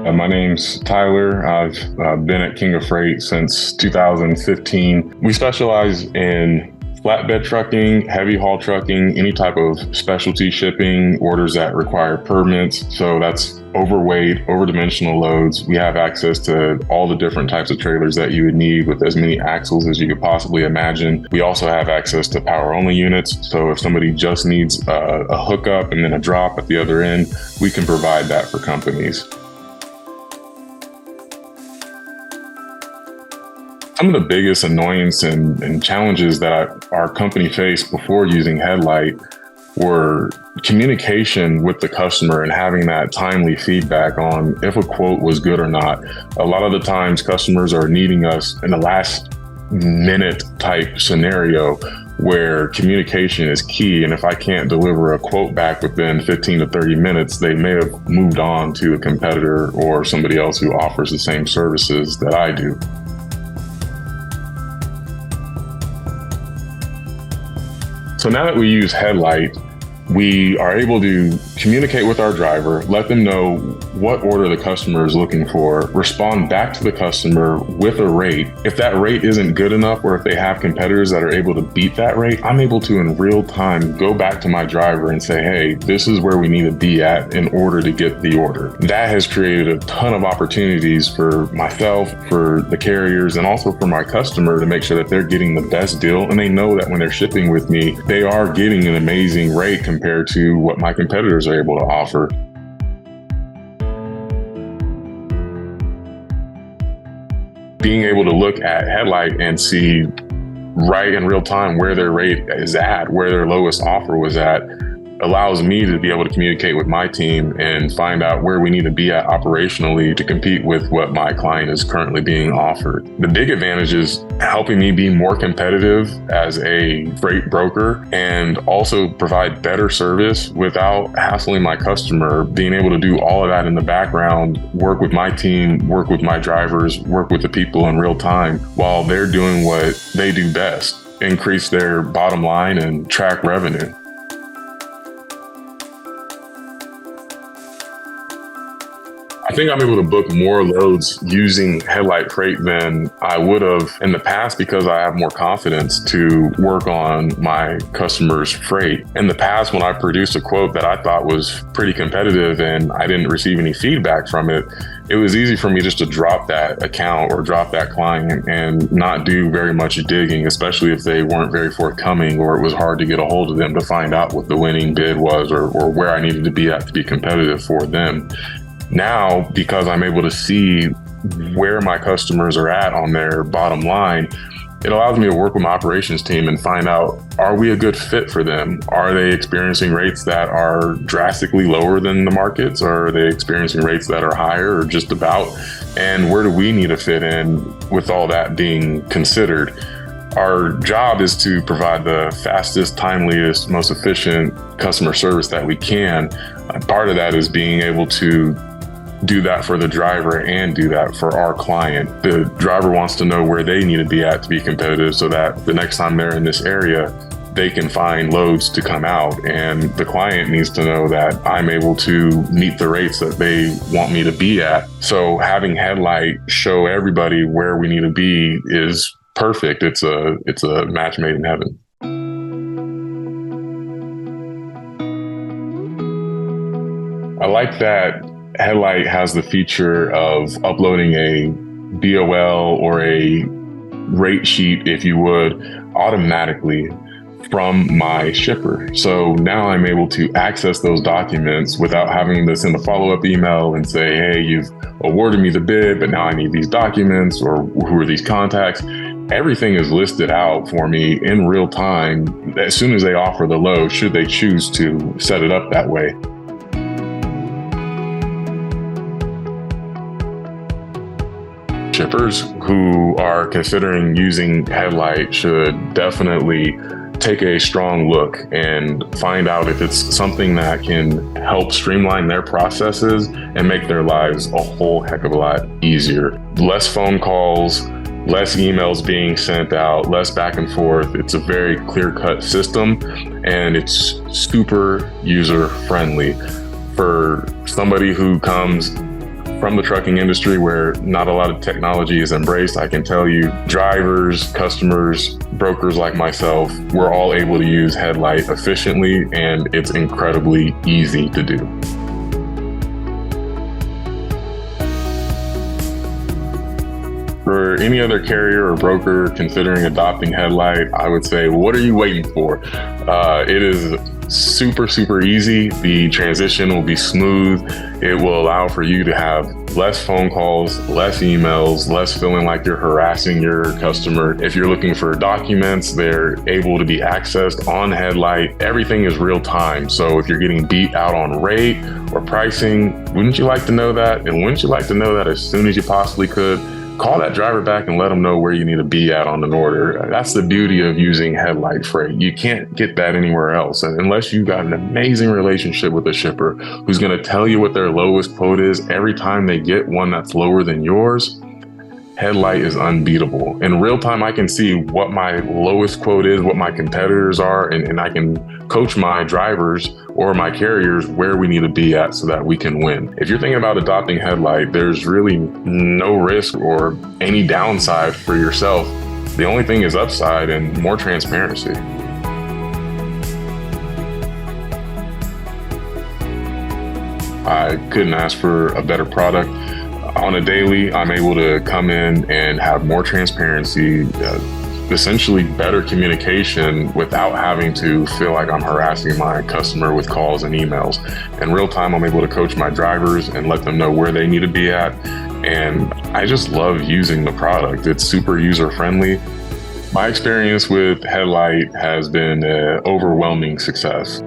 My name's Tyler. I've been at King of Freight since 2015. We specialize in flatbed trucking, heavy haul trucking, any type of specialty shipping, orders that require permits. So that's overweight, overdimensional loads. We have access to all the different types of trailers that you would need with as many axles as you could possibly imagine. We also have access to power only units. So if somebody just needs a hookup and then a drop at the other end, we can provide that for companies. Some of the biggest annoyance and challenges that our company faced before using Headlight were communication with the customer and having that timely feedback on if a quote was good or not. A lot of the times customers are needing us in the last minute type scenario where communication is key. And if I can't deliver a quote back within 15 to 30 minutes, they may have moved on to a competitor or somebody else who offers the same services that I do. So now that we use Headlight, we are able to communicate with our driver, let them know what order the customer is looking for, respond back to the customer with a rate. If that rate isn't good enough, or if they have competitors that are able to beat that rate, I'm able to in real time go back to my driver and say, hey, this is where we need to be at in order to get the order. That has created a ton of opportunities for myself, for the carriers, and also for my customer to make sure that they're getting the best deal. And they know that when they're shipping with me, they are getting an amazing rate compared to what my competitors are able to offer. Being able to look at Headlight and see right in real time where their rate is at, where their lowest offer was at, allows me to be able to communicate with my team and find out where we need to be at operationally to compete with what my client is currently being offered. The big advantage is helping me be more competitive as a freight broker and also provide better service without hassling my customer, being able to do all of that in the background, work with my team, work with my drivers, work with the people in real time while they're doing what they do best, increase their bottom line and track revenue. I think I'm able to book more loads using Headlight Freight than I would have in the past because I have more confidence to work on my customers' freight. In the past, when I produced a quote that I thought was pretty competitive and I didn't receive any feedback from it, it was easy for me just to drop that account or drop that client and not do very much digging, especially if they weren't very forthcoming or it was hard to get a hold of them to find out what the winning bid was or where I needed to be at to be competitive for them. Now, because I'm able to see where my customers are at on their bottom line, it allows me to work with my operations team and find out, are we a good fit for them? Are they experiencing rates that are drastically lower than the markets? Or are they experiencing rates that are higher or just about? And where do we need to fit in with all that being considered? Our job is to provide the fastest, timeliest, most efficient customer service that we can. Part of that is being able to do that for the driver and do that for our client. The driver wants to know where they need to be at to be competitive so that the next time they're in this area, they can find loads to come out. And the client needs to know that I'm able to meet the rates that they want me to be at. So having Headlight show everybody where we need to be is perfect. It's a match made in heaven. I like that Headlight has the feature of uploading a BOL or a rate sheet, if you would, automatically from my shipper. So now I'm able to access those documents without having to send a follow-up email and say, hey, you've awarded me the bid, but now I need these documents, or who are these contacts? Everything is listed out for me in real time as soon as they offer the load, should they choose to set it up that way. Shippers who are considering using Headlight should definitely take a strong look and find out if it's something that can help streamline their processes and make their lives a whole heck of a lot easier. Less phone calls, less emails being sent out, less back and forth. It's a very clear-cut system and it's super user-friendly. For somebody who comes From the trucking industry where not a lot of technology is embraced, I can tell you drivers, customers, brokers like myself, we're all able to use Headlight efficiently, and it's incredibly easy to do. For any other carrier or broker considering adopting Headlight, I would say, what are you waiting for? It is super easy. The transition will be smooth. It will allow for you to have less phone calls, less emails, less feeling like you're harassing your customer. If you're looking for documents, they're able to be accessed on Headlight. Everything is real time. So if you're getting beat out on rate or pricing, wouldn't you like to know that? And wouldn't you like to know that as soon as you possibly could? Call that driver back and let them know where you need to be at on an order. That's the beauty of using Headlight Freight. You can't get that anywhere else. And unless you've got an amazing relationship with a shipper who's going to tell you what their lowest quote is every time they get one that's lower than yours, Headlight is unbeatable. In real time, I can see what my lowest quote is, what my competitors are, and I can coach my drivers or my carriers where we need to be at so that we can win. If you're thinking about adopting Headlight, there's really no risk or any downside for yourself. The only thing is upside and more transparency. I couldn't ask for a better product. On a daily, I'm able to come in and have more transparency, essentially better communication without having to feel like I'm harassing my customer with calls and emails. In real time, I'm able to coach my drivers and let them know where they need to be at. And I just love using the product. It's super user-friendly. My experience with Headlight has been an overwhelming success.